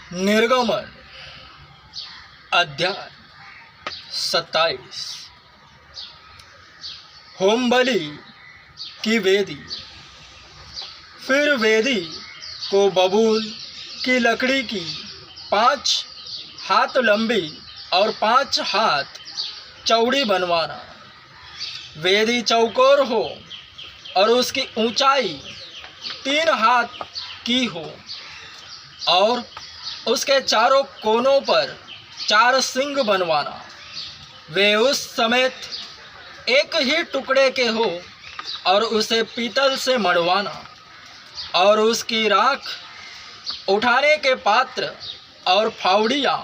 निर्गमन अध्याय 27। होम बलि की वेदी। फिर वेदी को बबूल की लकड़ी की 5 हाथ लंबी और 5 हाथ चौड़ी बनवाना। वेदी चौकोर हो और उसकी ऊंचाई 3 हाथ की हो और उसके चारों कोनों पर 4 सिंग बनवाना। वे उस समेत एक ही टुकड़े के हो और उसे पीतल से मढ़वाना। और उसकी राख उठाने के पात्र और फावड़ियाँ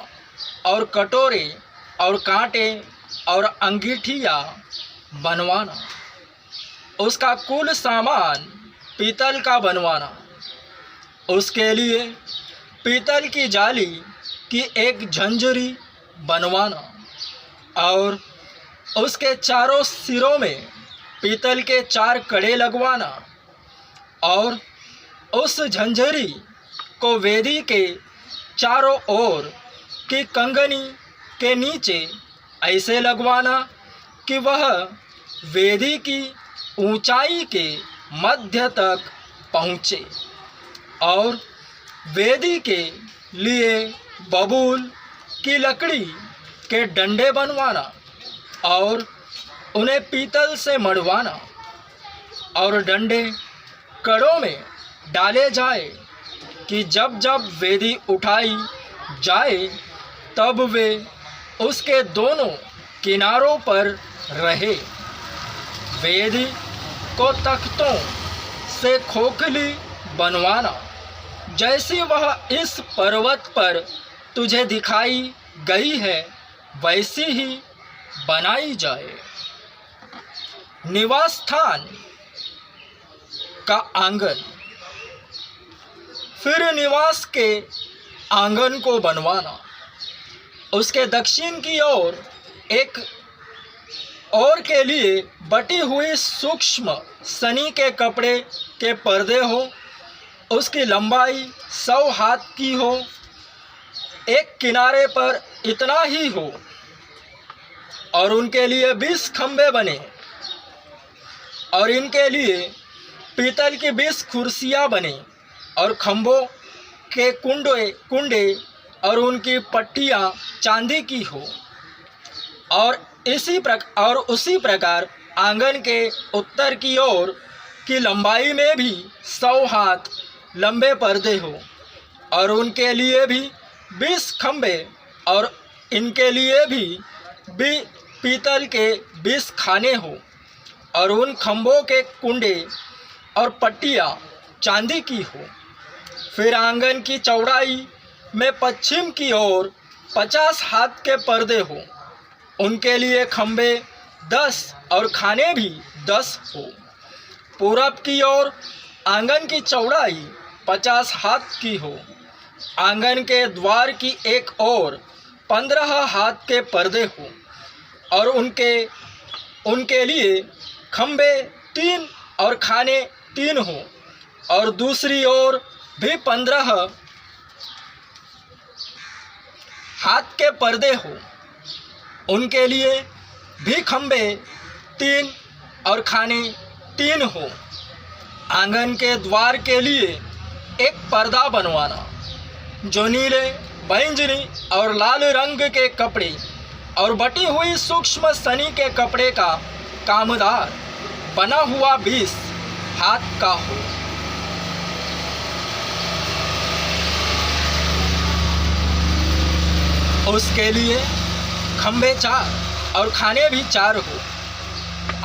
और कटोरे और कांटे और अंगीठियाँ बनवाना। उसका कुल सामान पीतल का बनवाना। उसके लिए पीतल की जाली की एक झंझरी बनवाना और उसके चारों सिरों में पीतल के 4 कड़े लगवाना। और उस झंझरी को वेदी के चारों ओर की कंगनी के नीचे ऐसे लगवाना कि वह वेदी की ऊंचाई के मध्य तक पहुँचे। और वेदी के लिए बबूल की लकड़ी के डंडे बनवाना और उन्हें पीतल से मढ़वाना। और डंडे कड़ों में डाले जाए कि जब जब वेदी उठाई जाए तब वे उसके दोनों किनारों पर रहे। वेदी को तख्तों से खोखली बनवाना जैसी वह इस पर्वत पर तुझे दिखाई गई है वैसी ही बनाई जाए। निवास स्थान का आंगन। फिर निवास के आंगन को बनवाना। उसके दक्षिण की ओर एक और के लिए बटी हुई सूक्ष्म सनी के कपड़े के पर्दे हो। उसकी लंबाई 100 हाथ की हो। एक किनारे पर इतना ही हो और उनके लिए 20 खंभे बने। और इनके लिए पीतल की 20 कुर्सियाँ बने और खंभों के कुंडे और उनकी पट्टियाँ चांदी की हो। और उसी प्रकार आंगन के उत्तर की ओर की लंबाई में भी 100 हाथ लंबे पर्दे हो और उनके लिए भी 20 खंभे और इनके लिए भी पीतल के 20 खाने हो। और उन खंभों के कुंडे और पट्टियाँ चांदी की हो। फिर आंगन की चौड़ाई में पश्चिम की ओर 50 हाथ के पर्दे हो। उनके लिए खंभे 10 और खाने भी 10 हो। पूरब की ओर आंगन की चौड़ाई 50 हाथ की हो। आंगन के द्वार की एक ओर 15 हाथ के पर्दे हो और उनके लिए खंभे 3 और खाने 3 हो। और दूसरी ओर भी 15 हाथ के पर्दे हो। उनके लिए भी खंभे 3 और खाने 3 हो। आंगन के द्वार के लिए एक पर्दा बनवाना जो नीले, बैंगनी और लाल रंग के कपड़े और बटी हुई सूक्ष्म सनी के कपड़े का कामदार बना हुआ 20 हाथ का हो। उसके लिए खंभे 4 और खाने भी 4 हो।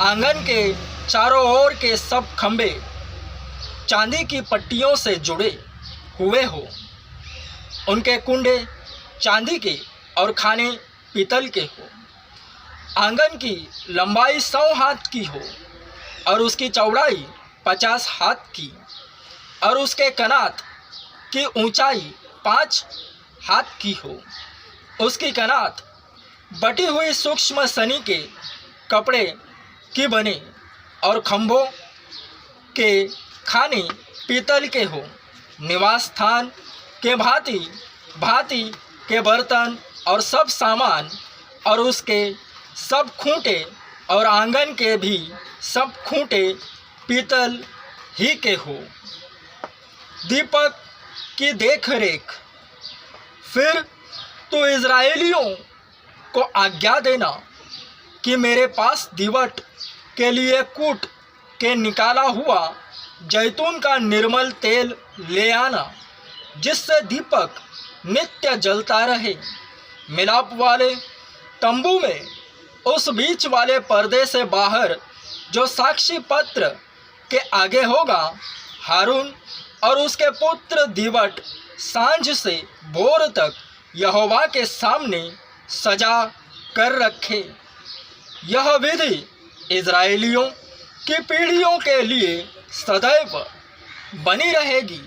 आंगन के चारों ओर के सब खंभे चांदी की पट्टियों से जुड़े हुए हो। उनके कुंडे चांदी के और खाने पीतल के हो। आंगन की लंबाई 100 हाथ की हो और उसकी चौड़ाई 50 हाथ की। और उसके कनात की ऊंचाई 5 हाथ की हो। उसकी कनात बटी हुई सूक्ष्म सनी के कपड़े की बने और खंभों के खाने पीतल के हो। निवास स्थान के भांति भांति के बर्तन और सब सामान, और उसके सब खूंटे और आंगन के भी सब खूंटे पीतल ही के हो। दीपक की देख रेख। फिर तो इज़राइलियों को आज्ञा देना कि मेरे पास दीवट के लिए कूट के निकाला हुआ जैतून का निर्मल तेल ले आना, जिससे दीपक नित्य जलता रहे। मिलाप वाले तंबू में उस बीच वाले पर्दे से बाहर जो साक्षी पत्र के आगे होगा, हारून और उसके पुत्र दीवट सांझ से भोर तक यहोवा के सामने सजा कर रखे। यह विधि इज़राइलियों की पीढ़ियों के लिए सदैव बनी रहेगी।